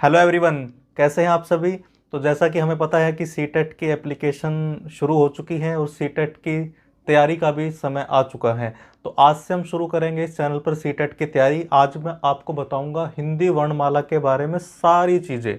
Hello everyone, कैसे हैं आप सभी। तो जैसा कि हमें पता है कि सीटेट की एप्लीकेशन शुरू हो चुकी है और सीटेट की तैयारी का भी समय आ चुका है। तो आज से हम शुरू करेंगे इस चैनल पर सीटेट की तैयारी। आज मैं आपको बताऊंगा हिंदी वर्णमाला के बारे में सारी चीज़ें,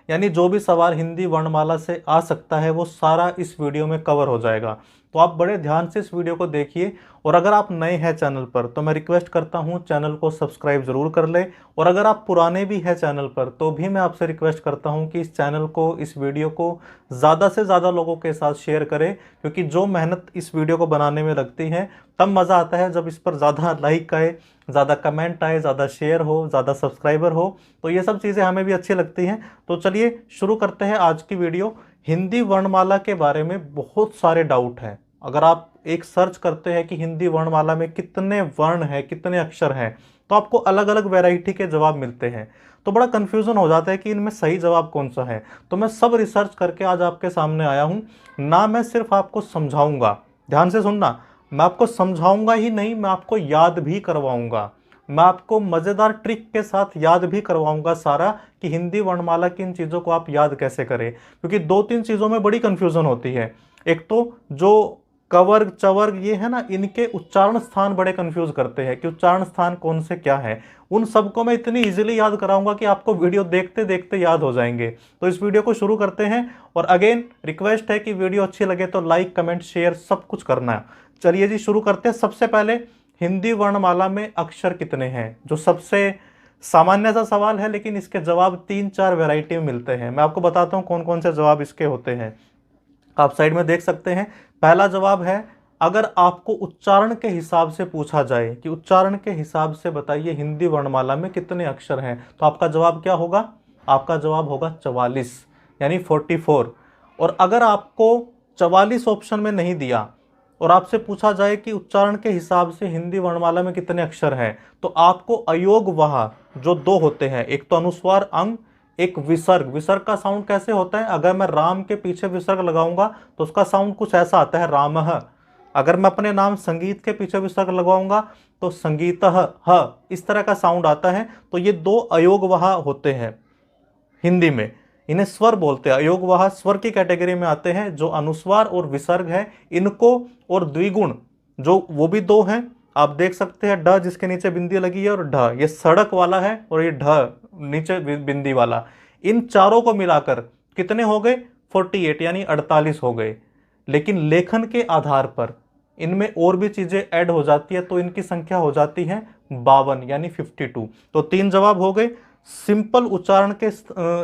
यानी जो भी सवाल हिंदी वर्णमाला से आ सकता है वो सारा इस वीडियो में कवर हो जाएगा। तो आप बड़े ध्यान से इस वीडियो को देखिए। और अगर आप नए हैं चैनल पर तो मैं रिक्वेस्ट करता हूं चैनल को सब्सक्राइब जरूर कर ले। और अगर आप पुराने भी हैं चैनल पर तो भी मैं आपसे रिक्वेस्ट करता हूं कि इस चैनल को, इस वीडियो को ज़्यादा से ज़्यादा लोगों के साथ शेयर करें, क्योंकि जो मेहनत इस वीडियो को बनाने में लगती है तब मज़ा आता है जब इस पर ज़्यादा लाइक आए, ज़्यादा कमेंट आए, ज़्यादा शेयर हो, ज़्यादा सब्सक्राइबर हो। तो ये सब चीज़ें हमें भी अच्छी लगती हैं। तो चलिए शुरू करते हैं आज की वीडियो। हिंदी वर्णमाला के बारे में बहुत सारे डाउट हैं। अगर आप एक सर्च करते हैं कि हिंदी वर्णमाला में कितने वर्ण हैं, कितने अक्षर हैं, तो आपको अलग अलग वैरायटी के जवाब मिलते हैं। तो बड़ा कन्फ्यूज़न हो जाता है कि इनमें सही जवाब कौन सा है। तो मैं सब रिसर्च करके आज आपके सामने आया हूँ। ना मैं सिर्फ आपको समझाऊंगा, ध्यान से सुनना, मैं आपको समझाऊंगा ही नहीं, मैं आपको याद भी करवाऊंगा। मैं आपको मज़ेदार ट्रिक के साथ याद भी करवाऊंगा सारा, कि हिंदी वर्णमाला की इन चीज़ों को आप याद कैसे करें। क्योंकि दो तीन चीज़ों में बड़ी कन्फ्यूज़न होती है। एक तो जो कवर्ग चवर्ग ये है ना, इनके उच्चारण स्थान बड़े कंफ्यूज करते हैं कि उच्चारण स्थान कौन से क्या है। उन सबको मैं इतनी इजीली याद कराऊंगा कि आपको वीडियो देखते देखते याद हो जाएंगे। तो इस वीडियो को शुरू करते हैं। और अगेन रिक्वेस्ट है कि वीडियो अच्छी लगे तो लाइक, कमेंट, शेयर सब कुछ करना है। चलिए जी शुरू करते हैं। सबसे पहले हिंदी वर्णमाला में अक्षर कितने हैं, जो सबसे सामान्य सा सवाल है, लेकिन इसके जवाब 3-4 वैरायटी में मिलते हैं। मैं आपको बताता हूँ कौन कौन से जवाब इसके होते हैं। आप साइड में देख सकते हैं। पहला जवाब है, अगर आपको उच्चारण के हिसाब से पूछा जाए कि उच्चारण के हिसाब से बताइए हिंदी वर्णमाला में कितने अक्षर हैं, तो आपका जवाब क्या होगा? आपका जवाब होगा 44, यानी 44। और अगर आपको 44 ऑप्शन में नहीं दिया और आपसे पूछा जाए कि उच्चारण के हिसाब से हिंदी वर्णमाला में कितने अक्षर हैं, तो आपको अयोग वहा जो दो होते हैं, एक तो अनुस्वार अंग, एक विसर्ग। विसर्ग का साउंड कैसे होता है? अगर मैं राम के पीछे विसर्ग लगाऊंगा तो उसका साउंड कुछ ऐसा आता है, रामः। अगर मैं अपने नाम संगीत के पीछे विसर्ग लगाऊंगा तो संगीतः, ह, इस तरह का साउंड आता है। तो ये दो अयोग वहा होते हैं हिंदी में, इन्हें स्वर बोलते हैं। अयोग वहा स्वर की कैटेगरी में आते हैं। जो अनुस्वार और विसर्ग है इनको, और द्विगुण जो वो भी दो हैं। आप देख सकते हैं ड जिसके नीचे बिंदी लगी है, और ढ ये सड़क वाला है, और ये ढ नीचे बिंदी वाला। इन चारों को मिलाकर कितने हो गए? 48, यानी 48 हो गए। लेकिन लेखन के आधार पर इनमें और भी चीजें ऐड हो जाती है, तो इनकी संख्या हो जाती है 52, यानी 52। तो 3 जवाब हो गए। सिंपल उच्चारण के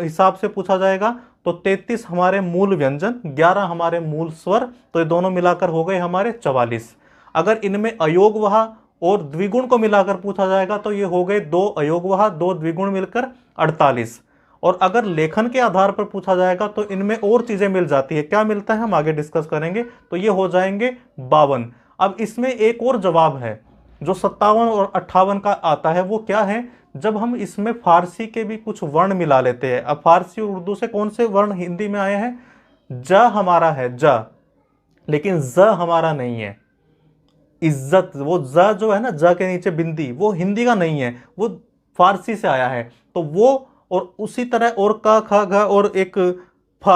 हिसाब से पूछा जाएगा तो 33 हमारे मूल व्यंजन, 11 हमारे मूल स्वर, तो ये दोनों मिलाकर हो गए हमारे 44। अगर इनमें अयोगवहा और द्विगुण को मिलाकर पूछा जाएगा तो ये हो गए 2 अयोगवहा 2 द्विगुण मिलकर 48। और अगर लेखन के आधार पर पूछा जाएगा तो इनमें और चीजें मिल जाती है। क्या मिलता है हम आगे डिस्कस करेंगे। तो ये हो जाएंगे 52। अब इसमें एक और जवाब है जो 57 और 58 का आता है। वो क्या है? जब हम इसमें फारसी के भी कुछ वर्ण मिला लेते हैं। अब फारसी और उर्दू से कौन से वर्ण हिंदी में आए हैं? ज हमारा है, ज, लेकिन ज हमारा नहीं है। इज्जत, वो ज जो है ना, ज के नीचे बिंदी, वो हिंदी का नहीं है, वो फारसी से आया है। तो वो, और उसी तरह और क ख घ और एक फ,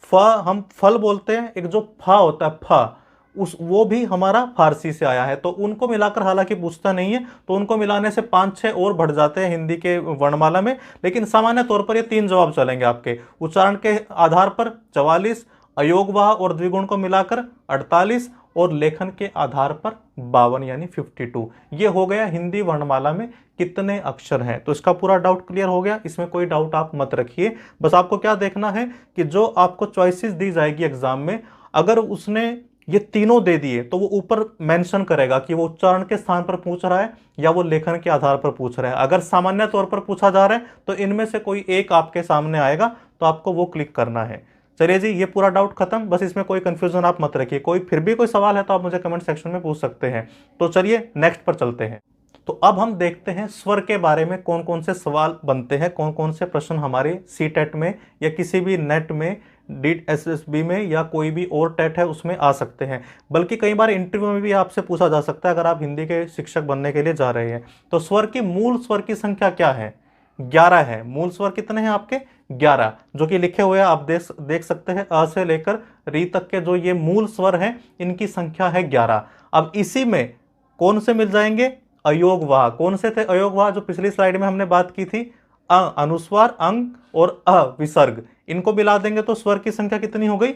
फ हम फल बोलते हैं। एक जो फ होता है फ, उस वो भी हमारा फारसी से आया है। तो उनको मिलाकर हालांकि पूछता नहीं है, तो उनको मिलाने से 5-6 और बढ़ जाते हैं हिंदी के वर्णमाला में। लेकिन सामान्य तौर पर ये 3 जवाब चलेंगे आपके। उच्चारण के आधार पर 44, अयोगवाह और द्विगुण को मिलाकर 48, और लेखन के आधार पर 52, यानी 52। ये हो गया हिंदी वर्णमाला में कितने अक्षर हैं। तो इसका पूरा डाउट क्लियर हो गया। इसमें कोई डाउट आप मत रखिए। बस आपको क्या देखना है कि जो आपको चॉइसेस दी जाएगी एग्जाम में, अगर उसने ये तीनों दे दिए तो वो ऊपर मेंशन करेगा कि वो उच्चारण के स्थान पर पूछ रहा है या वो लेखन के आधार पर पूछ रहा है। अगर सामान्य तौर पर पूछा जा रहा है तो इनमें से कोई एक आपके सामने आएगा, तो आपको वो क्लिक करना है। चलिए जी, ये पूरा डाउट खत्म। बस इसमें कोई कंफ्यूजन आप मत रखिए। कोई फिर भी कोई सवाल है तो आप मुझे कमेंट सेक्शन में पूछ सकते हैं। तो चलिए नेक्स्ट पर चलते हैं। तो अब हम देखते हैं स्वर के बारे में कौन कौन से सवाल बनते हैं, कौन कौन से प्रश्न हमारे सीटेट में या किसी भी नेट में, डीट एसएसबी में, या कोई भी और टेट है उसमें आ सकते हैं। बल्कि कई बार इंटरव्यू में भी आपसे पूछा जा सकता है अगर आप हिंदी के शिक्षक बनने के लिए जा रहे हैं। तो स्वर की मूल स्वर की संख्या क्या है? 11 है। मूल स्वर कितने हैं आपके? 11, जो कि लिखे हुए हैं, आप देख सकते हैं अ से लेकर री तक के जो ये मूल स्वर हैं इनकी संख्या है 11। अब इसी में कौन से मिल जाएंगे? अयोगवाह। कौन से थे अयोगवाह? जो पिछली स्लाइड में हमने बात की थी, अ अनुस्वार, अंग और अ विसर्ग, इनको मिला देंगे तो स्वर की संख्या कितनी हो गई?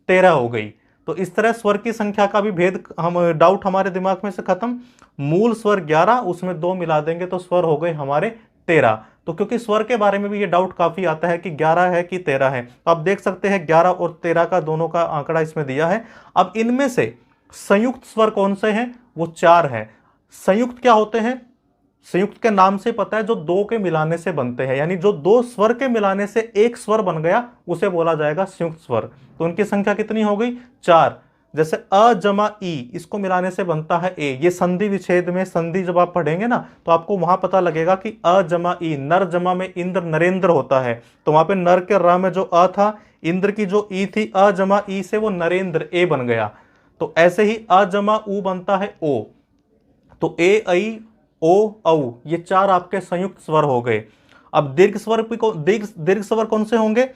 13 हो गई। तो इस तरह स्वर की संख्या का भी भेद, हम डाउट हमारे दिमाग में से खत्म। मूल स्वर 11, उसमें 2 मिला देंगे तो स्वर हो गए हमारे 13। तो क्योंकि स्वर के बारे में भी ये डाउट काफी आता है कि 11 है कि 13 है, तो आप देख सकते हैं 11 और 13 का दोनों का आंकड़ा इसमें दिया है। अब इनमें से संयुक्त स्वर कौन से हैं? वो 4 हैं। संयुक्त क्या होते हैं? संयुक्त के नाम से पता है, जो दो के मिलाने से बनते हैं, यानी जो दो स्वर के मिलाने से एक स्वर बन गया उसे बोला जाएगा संयुक्त स्वर। तो उनकी संख्या कितनी हो गई? 4। जैसे अ जमा ई, इसको मिलाने से बनता है ए। ये संधि विच्छेद में संधि जब आप पढ़ेंगे ना तो आपको वहां पता लगेगा कि अ जमा ई, नर जमा में इंद्र नरेंद्र होता है, तो वहां पे नर के र में जो अ था, इंद्र की जो ई थी, अ जमा ई से वो नरेंद्र ए बन गया। तो ऐसे ही अ जमा उ बनता है ओ। तो ए ऐ ओ औ, ये 4 आपके संयुक्त स्वर हो गए। अब दीर्घ स्वर दीर्घ स्वर कौन से होंगे?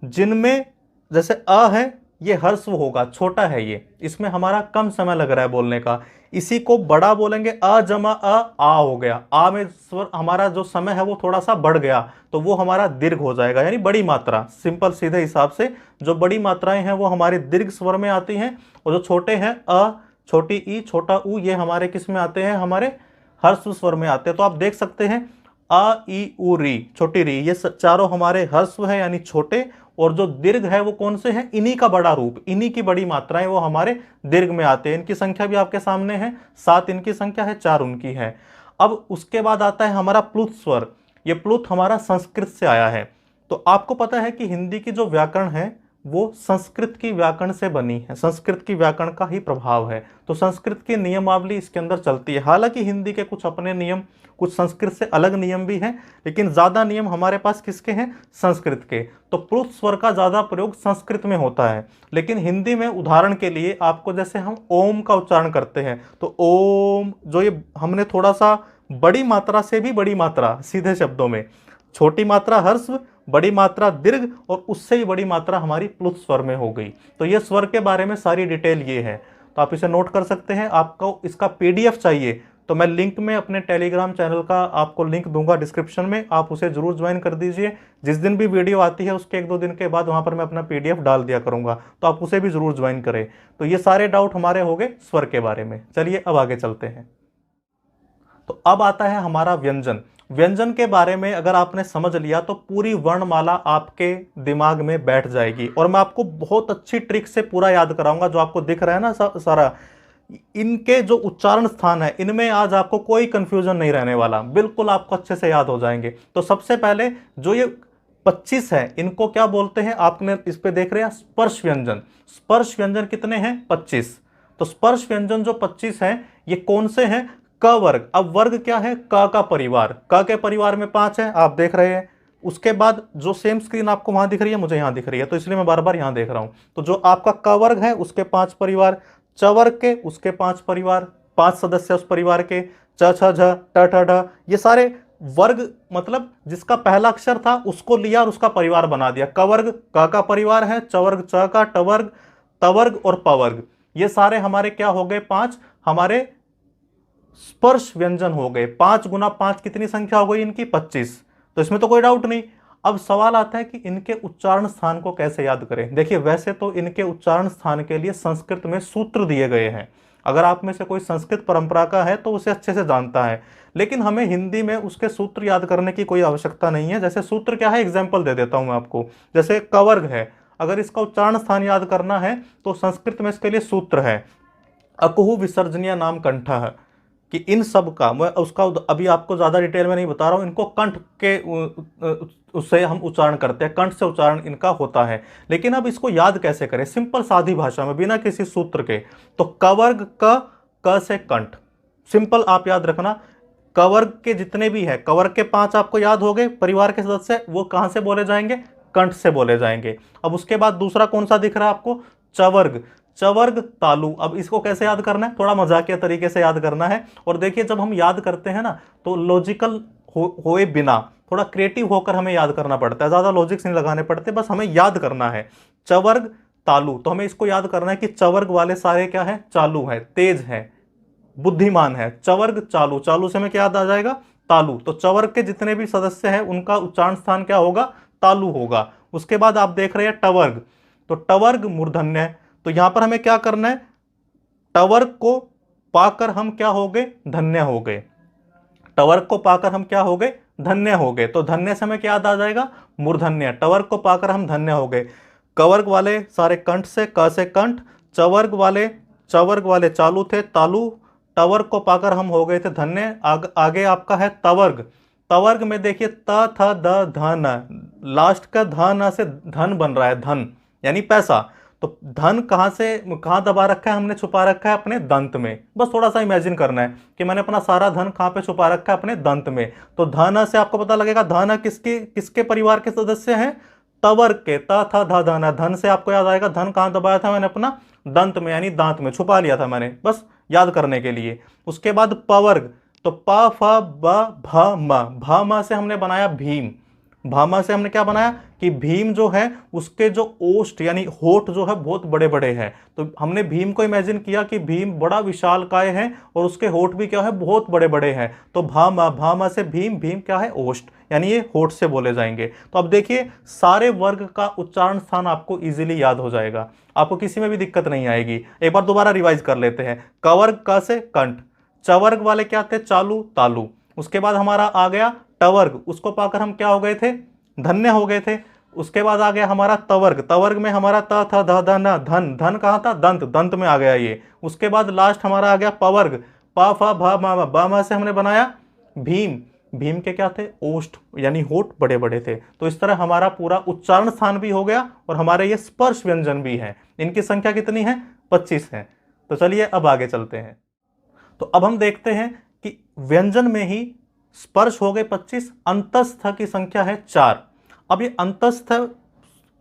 जिनमें जैसे अ है, ये हर्स्व होगा, छोटा है ये, इसमें हमारा कम समय लग रहा है बोलने का। इसी को बड़ा बोलेंगे, अ जमा अ, आ हो गया। आ में स्वर हमारा जो समय है वो थोड़ा सा बढ़ गया, तो वो हमारा दीर्घ हो जाएगा, यानी बड़ी मात्रा। सिंपल सीधे हिसाब से जो बड़ी मात्राएं हैं वो हमारे दीर्घ स्वर में आती हैं, और जो छोटे हैं अ, छोटी ई, छोटा उ, ये हमारे किस में आते हैं? हमारे हर्ष स्वर में आते हैं। तो आप देख सकते हैं अ ई उ री, छोटी री, ये चारों हमारे हर्ष है यानी छोटे, और जो दीर्घ है वो कौन से हैं? इन्हीं का बड़ा रूप, इन्हीं की बड़ी मात्राएं वो हमारे दीर्घ में आते हैं। इनकी संख्या भी आपके सामने है, 7 इनकी संख्या है, 4 उनकी है। अब उसके बाद आता है हमारा प्लुत स्वर। ये प्लुत हमारा संस्कृत से आया है। तो आपको पता है कि हिंदी की जो व्याकरण है वो संस्कृत की व्याकरण से बनी है, संस्कृत की व्याकरण का ही प्रभाव है। तो संस्कृत की नियमावली इसके अंदर चलती है। हालांकि हिंदी के कुछ अपने नियम, कुछ संस्कृत से अलग नियम भी हैं, लेकिन ज्यादा नियम हमारे पास किसके हैं? संस्कृत के। तो प्लुत स्वर का ज्यादा प्रयोग संस्कृत में होता है, लेकिन हिंदी में उदाहरण के लिए आपको, जैसे हम ओम का उच्चारण करते हैं, तो ओम, जो ये हमने थोड़ा सा बड़ी मात्रा से भी बड़ी मात्रा, सीधे शब्दों में छोटी मात्रा हर्स्व, बड़ी मात्रा दीर्घ, और उससे ही बड़ी मात्रा हमारी प्लुत स्वर में हो गई। तो ये स्वर के बारे में सारी डिटेल ये है, तो आप इसे नोट कर सकते हैं। आपको इसका पीडीएफ चाहिए तो मैं लिंक में अपने टेलीग्राम चैनल का आपको लिंक दूंगा डिस्क्रिप्शन में, आप उसे जरूर ज्वाइन कर दीजिए। जिस दिन भी वीडियो आती है उसके 1-2 दिन के बाद वहां पर मैं अपना पीडीएफ डाल दिया करूंगा, तो आप उसे भी जरूर ज्वाइन करें। तो ये सारे डाउट हमारे हो गए स्वर के बारे में। चलिए अब आगे चलते हैं। तो अब आता है हमारा व्यंजन। व्यंजन के बारे में अगर आपने समझ लिया तो पूरी वर्णमाला आपके दिमाग में बैठ जाएगी, और मैं आपको बहुत अच्छी ट्रिक से पूरा याद कराऊंगा। जो आपको दिख रहा है ना सारा, इनके जो उच्चारण स्थान है इनमें आज आपको कोई कंफ्यूजन नहीं रहने वाला, बिल्कुल आपको अच्छे से याद हो जाएंगे। तो सबसे पहले जो ये 25 है, इनको क्या बोलते हैं? आपने इस पे देख रहे हैं स्पर्श व्यंजन। स्पर्श व्यंजन कितने हैं? 25। तो स्पर्श व्यंजन जो 25 हैं, ये कौन से हैं? क वर्ग। अब वर्ग क्या है? क का परिवार। क के परिवार में 5 है, आप देख रहे हैं। उसके बाद जो सेम स्क्रीन आपको वहां दिख रही है, मुझे यहां दिख रही है, तो इसलिए मैं बार बार यहां देख रहा हूं। तो जो आपका क वर्ग है उसके 5 परिवार, च वर्ग के उसके 5 परिवार, 5 सदस्य उस परिवार के, च छ झ ट ठ ढ, ये सारे वर्ग, मतलब जिसका पहला अक्षर था उसको लिया और उसका परिवार बना दिया। क वर्ग क का परिवार है, च वर्ग च का, ट वर्ग त वर्ग और प वर्ग, ये सारे हमारे क्या हो गए? 5 हमारे स्पर्श व्यंजन हो गए। 5 गुना 5 कितनी संख्या हो गई इनकी? 25। तो इसमें तो कोई डाउट नहीं। अब सवाल आता है कि इनके उच्चारण स्थान को कैसे याद करें। देखिए, वैसे तो इनके उच्चारण स्थान के लिए संस्कृत में सूत्र दिए गए हैं। अगर आप में से कोई संस्कृत परंपरा का है तो उसे अच्छे से जानता है, लेकिन हमें हिंदी में उसके सूत्र याद करने की कोई आवश्यकता नहीं है। जैसे सूत्र क्या है, एग्जाम्पल दे देता हूं मैं आपको। जैसे कवर्ग है, अगर इसका उच्चारण स्थान याद करना है तो संस्कृत में इसके लिए सूत्र है अकुहु विसर्जनीय नाम कंठ है, कि इन सब का मैं उसका अभी आपको ज्यादा डिटेल में नहीं बता रहा हूं। इनको कंठ के उससे हम उच्चारण करते हैं, कंठ से उच्चारण इनका होता है। लेकिन अब इसको याद कैसे करें? सिंपल सादी भाषा में, बिना किसी सूत्र के। तो कवर्ग क से कंठ, सिंपल आप याद रखना। कवर्ग के जितने भी है, कवर्ग के 5 आपको याद हो गए परिवार के सदस्य, वो कहां से बोले जाएंगे? कंठ से बोले जाएंगे। अब उसके बाद दूसरा कौन सा दिख रहा है आपको? चवर्ग। चवर्ग तालु। अब इसको कैसे याद करना है? थोड़ा मजाकिया तरीके से याद करना है। और देखिए, जब हम याद करते हैं ना तो लॉजिकल होए बिना थोड़ा क्रिएटिव होकर हमें याद करना पड़ता है, ज़्यादा लॉजिक्स नहीं लगाने पड़ते, बस हमें याद करना है। चवर्ग तालु, तो हमें इसको याद करना है कि चवर्ग वाले सारे क्या है, चालू है, तेज है, बुद्धिमान है। चवर्ग चालू, चालू से हमें क्या याद आ जाएगा, तालु। तो चवर्ग के जितने भी सदस्य हैं उनका उच्चारण स्थान क्या होगा, तालु होगा। उसके बाद आप देख रहे हैं टवर्ग, तो टवर्ग मूर्धन्य है। तो यहां पर हमें क्या करना है, टवर्ग को पाकर हम क्या हो गए, धन्य हो गए। टवर्ग को पाकर हम क्या हो गए, धन्य हो गए। तो धन्य से हमें क्या याद आ जाएगा, मूर्धन्य। टवर्ग को पाकर हम धन्य हो गए। कवर्ग वाले सारे कंठ से, क से कंठ। चवर्ग वाले चालू थे, तालु। टवर्ग को पाकर हम हो गए थे धन्य। आगे आपका है तवर्ग। तवर्ग में देखिए त थ द धन, लास्ट का धन से धन बन रहा है, धन यानी पैसा। तो धन कहाँ दबा रखा है, हमने छुपा रखा है अपने दंत में। बस थोड़ा सा इमेजिन करना है कि मैंने अपना सारा धन कहाँ पे छुपा रखा है, अपने दंत में। तो धन से आपको पता लगेगा धन किसके परिवार के सदस्य हैं, तवर्ग के। त था धा धन, धन से आपको याद आएगा धन कहाँ दबाया था मैंने, अपना दंत में यानी दांत में छुपा लिया था मैंने, बस याद करने के लिए। उसके बाद पवर्ग, तो प फ ब भ म, भ म से हमने बनाया भीम। भामा से हमने क्या बनाया कि भीम जो है उसके जो ओष्ठ यानी होठ जो है बहुत बड़े बड़े हैं। तो हमने भीम को इमेजिन किया कि भीम बड़ा विशालकाय है और उसके होठ भी क्या है, बहुत बड़े बड़े हैं। तो भामा, भामा से भीम, भीम क्या है, ओष्ठ, यानी ये होठ से बोले जाएंगे। तो अब देखिए सारे वर्ग का उच्चारण स्थान आपको इजीली याद हो जाएगा, आपको किसी में भी दिक्कत नहीं आएगी। एक बार दोबारा रिवाइज कर लेते हैं। कवर्ग क से कंठ, चवर्ग वाले क्या थे, चालू तालु। उसके बाद हमारा आ गया टवर्ग, उसको पाकर हम क्या हो गए थे, धन्य हो गए थे। उसके बाद आ गया हमारा तवर्ग, तवर्ग में हमारा त था ध ध न, धन, धन कहाँ था, दंत, दंत में आ गया ये। उसके बाद लास्ट हमारा आ गया पवर्ग, प फ भ म, ब म से हमने बनाया भीम। भीम के क्या थे, ओष्ठ यानी होठ बड़े बड़े थे। तो इस तरह हमारा पूरा उच्चारण स्थान भी हो गया और हमारे ये स्पर्श व्यंजन भी है। इनकी संख्या कितनी है, 25 है। तो चलिए अब आगे चलते हैं। तो अब हम देखते हैं कि व्यंजन में ही स्पर्श हो गए 25, अंतस्थ की संख्या है 4। अब ये अंतस्थ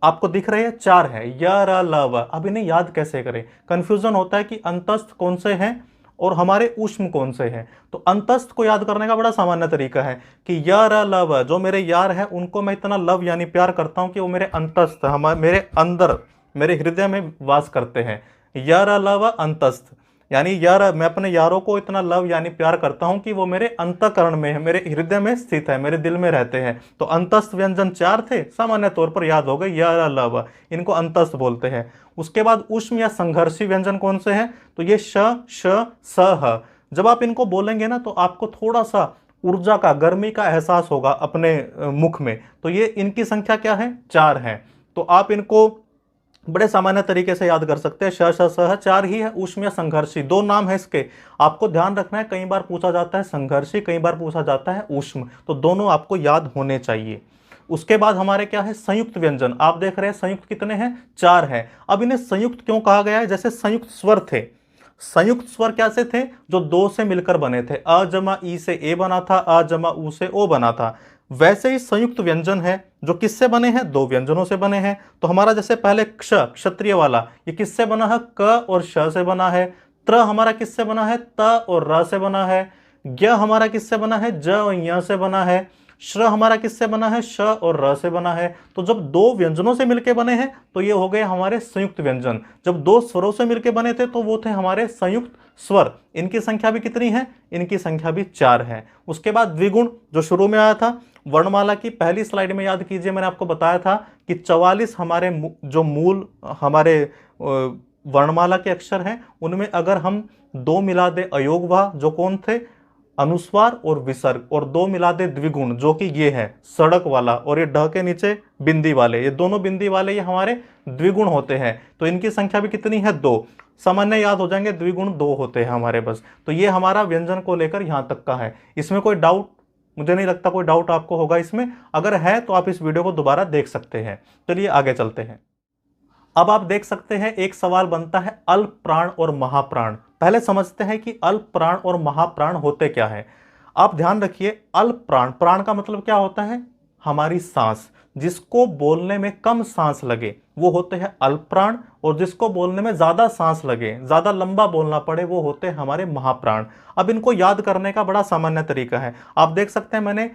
आपको दिख रहे हैं 4 है, य र ल व। अब इन्हें याद कैसे करें, कंफ्यूजन होता है कि अंतस्थ कौन से हैं और हमारे ऊष्म कौन से हैं। तो अंतस्थ को याद करने का बड़ा सामान्य तरीका है कि य र ल व, जो मेरे यार है उनको मैं इतना लव यानी प्यार करता हूं कि वो मेरे अंतस्थ, मेरे अंदर, मेरे हृदय में वास करते हैं। य र ल व अंतस्थ यानी यार, मैं अपने यारों को इतना लव यानी प्यार करता हूं कि वो मेरे अंतःकरण में है, मेरे हृदय में स्थित है, मेरे दिल में रहते हैं। तो अंतस्थ व्यंजन 4 थे, सामान्य तौर पर याद हो गए, यार लव, इनको अंतस्थ बोलते हैं। उसके बाद ऊष्म या संघर्षी व्यंजन कौन से हैं, तो ये श, श, स, ह। जब आप इनको बोलेंगे ना तो आपको थोड़ा सा ऊर्जा का, गर्मी का एहसास होगा अपने मुख में। तो ये इनकी संख्या क्या है, 4 है। तो आप इनको बड़े सामान्य तरीके से याद कर सकते हैं। श, श, स, 4 ही है। ऊष्म या संघर्षी, 2 नाम है इसके, आपको ध्यान रखना है। कई बार पूछा जाता है संघर्षी, कई बार पूछा जाता है ऊष्म, तो दोनों आपको याद होने चाहिए। उसके बाद हमारे क्या है, संयुक्त व्यंजन। आप देख रहे हैं संयुक्त कितने हैं, 4 है। अब इन्हें संयुक्त क्यों कहा गया है, जैसे संयुक्त स्वर थे। संयुक्त स्वर कैसे थे, जो 2 से मिलकर बने थे। अ जमा ई से ए बना था, अ जमा उ से ओ बना था। वैसे ही संयुक्त व्यंजन है जो किससे बने हैं, 2 व्यंजनों से बने हैं। तो हमारा जैसे पहले क्ष, क्षत्रिय वाला, ये किससे बना है, क और श से बना है। त्र हमारा किससे बना है, त और र से बना है। ज्ञ हमारा किससे बना है, ज और य से बना है। श्र हमारा किससे बना है, श और र से बना है। तो जब 2 व्यंजनों से मिलके बने हैं तो ये हो गए हमारे संयुक्त व्यंजन। जब 2 स्वरों से मिलके बने थे तो वो थे हमारे संयुक्त स्वर। इनकी संख्या भी कितनी है, इनकी संख्या भी 4 है। उसके बाद द्विगुण, जो शुरू में आया था वर्णमाला की पहली स्लाइड में, याद कीजिए मैंने आपको बताया था कि 44 हमारे जो मूल हमारे वर्णमाला के अक्षर हैं उनमें अगर हम 2 मिला दे अयोगवा, जो कौन थे, अनुस्वार और विसर्ग, और 2 मिला दे द्विगुण, जो कि ये है सड़क वाला और ये ढ के नीचे बिंदी वाले, ये दोनों बिंदी वाले ये हमारे द्विगुण होते हैं। तो इनकी संख्या भी कितनी है, 2। सामान्य याद हो जाएंगे, द्विगुण 2 होते हैं हमारे बस। तो ये हमारा व्यंजन को लेकर यहां तक का है। इसमें कोई डाउट, मुझे नहीं लगता कोई डाउट आपको होगा इसमें। अगर है तो आप इस वीडियो को दोबारा देख सकते हैं। चलिए आगे चलते हैं। अब आप देख सकते हैं एक सवाल बनता है अल्प प्राण और महाप्राण। पहले समझते हैं कि अल्प प्राण और महाप्राण होते क्या है। आप ध्यान रखिए, अल्प प्राण, प्राण का मतलब क्या होता है, हमारी सांस। जिसको बोलने में कम सांस लगे वो होते हैं अल्प प्राण, और जिसको बोलने में ज्यादा सांस लगे, ज्यादा लंबा बोलना पड़े, वो होते हैं हमारे महाप्राण। अब इनको याद करने का बड़ा सामान्य तरीका है। आप देख सकते हैं मैंने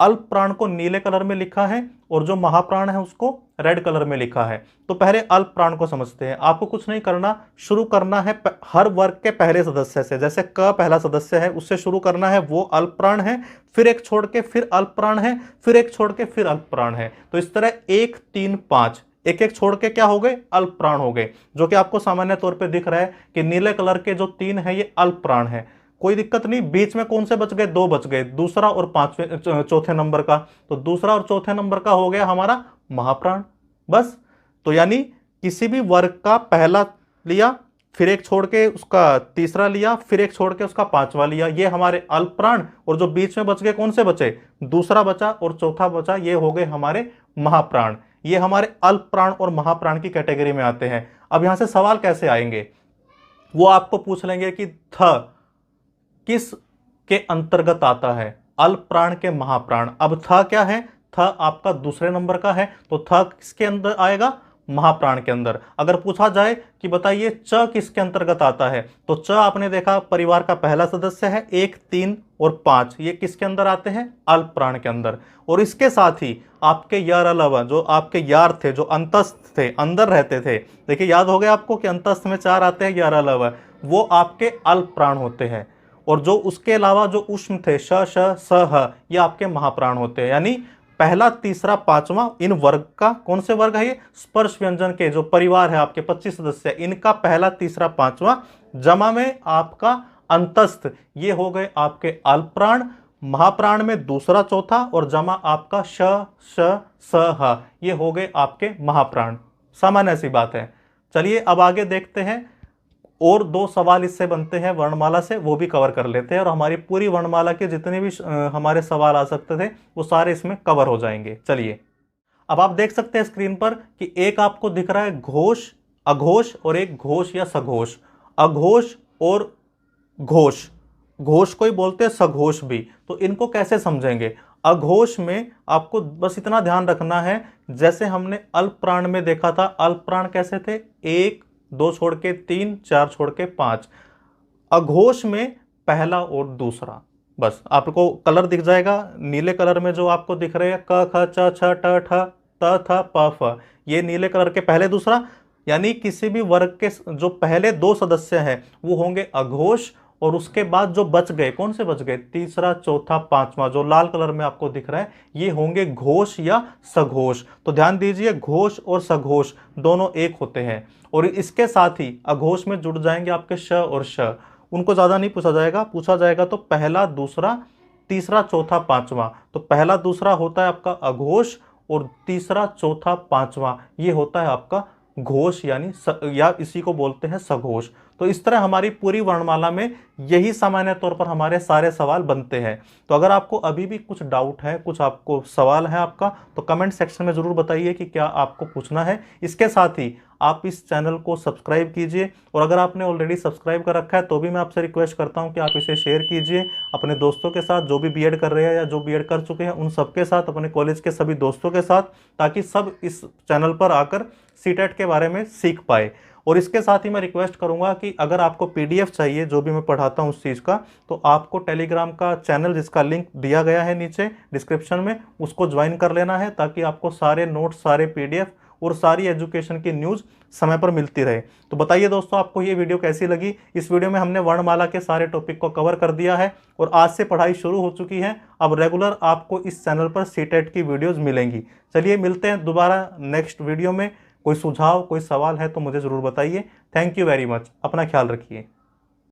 अल्प प्राण को नीले कलर में लिखा है और जो महाप्राण है उसको रेड कलर में लिखा है। तो पहले अल्प प्राण को समझते हैं। आपको कुछ नहीं करना, शुरू करना है हर वर्ग के पहले सदस्य से। जैसे क पहला सदस्य है उससे शुरू करना है, वो अल्प प्राण है, फिर एक छोड़ के फिर अल्प प्राण है, फिर एक छोड़ के फिर अल्प प्राण है। तो इस तरह 1 3 5 एक एक छोड़ के क्या हो गए, अल्प प्राण हो गए, जो कि आपको सामान्य तौर पे दिख रहा है कि नीले कलर के जो 3 है ये अल्प प्राण है। कोई दिक्कत नहीं। बीच में कौन से बच गए, 2 बच गए, दूसरा और चौथे नंबर का। तो दूसरा और चौथे नंबर का हो गया हमारा महाप्राण। बस। तो यानी किसी भी वर्ग का पहला लिया, फिर एक छोड़ के उसका तीसरा लिया, फिर एक छोड़ के उसका पांचवा लिया, ये हमारे अल्प प्राण। और जो बीच में बच गए कौन से बचे, दूसरा बचा और चौथा बचा, ये हो गए हमारे महाप्राण। ये हमारे अल्प प्राण और महाप्राण की कैटेगरी में आते हैं। अब यहां से सवाल कैसे आएंगे, वो आपको पूछ लेंगे कि थ किस के अंतर्गत आता है, अल्प प्राण के महाप्राण। अब थ क्या है, थ आपका दूसरे नंबर का है, तो थ किसके अंदर आएगा, महाप्राण के अंदर। अगर पूछा जाए कि बताइए च किसके अंतर्गत आता है, तो च आपने देखा परिवार का पहला सदस्य है, 1 3 और 5 ये किसके अंदर आते हैं, अल्प प्राण के अंदर। और इसके साथ ही आपके यार अलावा जो आपके यार थे, जो अंतस्थ थे, अंदर रहते थे, देखिए याद हो गया आपको कि अंतस्थ में 4 आते हैं, यार अलावा, वो आपके अल्प प्राण होते हैं। और जो उसके अलावा जो उष्म थे, श श स ह, ये आपके महाप्राण होते हैं। यानी पहला तीसरा पांचवा इन वर्ग का, कौन से वर्ग है ये, स्पर्श व्यंजन के जो परिवार है आपके 25 सदस्य, इनका पहला तीसरा पांचवा जमा में आपका अंतस्थ, ये हो गए आपके अल्प प्राण। महाप्राण में दूसरा चौथा और जमा आपका श श स ह, ये हो गए आपके महाप्राण। सामान्य सी बात है। चलिए अब आगे देखते हैं, और 2 सवाल इससे बनते हैं वर्णमाला से, वो भी कवर कर लेते हैं, और हमारी पूरी वर्णमाला के जितने भी हमारे सवाल आ सकते थे वो सारे इसमें कवर हो जाएंगे। चलिए अब आप देख सकते हैं स्क्रीन पर कि एक आपको दिख रहा है घोष, अघोष और एक घोष या सघोष। अघोष और घोष, घोष को ही बोलते हैं, सघोष भी। तो इनको कैसे समझेंगे, अघोष में आपको बस इतना ध्यान रखना है, जैसे हमने अल्प प्राण में देखा था, अल्प प्राण कैसे थे, 1 2 छोड़ के 3, 4 छोड़ के 5। अघोष में पहला और दूसरा, बस आपको कलर दिख जाएगा नीले कलर में जो आपको दिख रहे हैं, क ख छ छ ट ठ त थ प फ, ये नीले कलर के पहले दूसरा। यानी किसी भी वर्ग के जो पहले 2 सदस्य हैं वो होंगे अघोष, और उसके बाद जो बच गए, कौन से बच गए, तीसरा चौथा पांचवा जो लाल कलर में आपको दिख रहा है, ये होंगे घोष या सघोष। तो ध्यान दीजिए घोष और सघोष दोनों एक होते हैं। और इसके साथ ही अघोष में जुड़ जाएंगे आपके श और श, उनको ज्यादा नहीं पूछा जाएगा। पूछा जाएगा तो पहला दूसरा तीसरा चौथा पांचवा। तो पहला दूसरा होता है आपका अघोष और तीसरा चौथा पांचवा ये होता है आपका घोष, यानी या इसी को बोलते हैं सघोष। तो इस तरह हमारी पूरी वर्णमाला में यही सामान्य तौर पर हमारे सारे सवाल बनते हैं। तो अगर आपको अभी भी कुछ डाउट है, कुछ आपको सवाल है आपका, तो कमेंट सेक्शन में ज़रूर बताइए कि क्या आपको पूछना है। इसके साथ ही आप इस चैनल को सब्सक्राइब कीजिए, और अगर आपने ऑलरेडी सब्सक्राइब कर रखा है तो भी मैं आपसे रिक्वेस्ट करता हूं कि आप इसे शेयर कीजिए अपने दोस्तों के साथ, जो भी बीएड कर रहे हैं या जो बीएड कर चुके हैं उन सबके साथ, अपने कॉलेज के सभी दोस्तों के साथ, ताकि सब इस चैनल पर आकर सीटेट के बारे में सीख पाए। और इसके साथ ही मैं रिक्वेस्ट करूंगा कि अगर आपको पीडीएफ चाहिए जो भी मैं पढ़ाता हूं उस चीज़ का, तो आपको टेलीग्राम का चैनल जिसका लिंक दिया गया है नीचे डिस्क्रिप्शन में, उसको ज्वाइन कर लेना है, ताकि आपको सारे नोट्स, सारे पीडीएफ और सारी एजुकेशन की न्यूज़ समय पर मिलती रहे। तो बताइए दोस्तों आपको ये वीडियो कैसी लगी। इस वीडियो में हमने वर्णमाला के सारे टॉपिक को कवर कर दिया है, और आज से पढ़ाई शुरू हो चुकी है। अब रेगुलर आपको इस चैनल पर सीटेट की वीडियोज़ मिलेंगी। चलिए मिलते हैं दोबारा नेक्स्ट वीडियो में। कोई सुझाव, कोई सवाल है तो मुझे ज़रूर बताइए। Thank you very much. अपना ख्याल रखिए।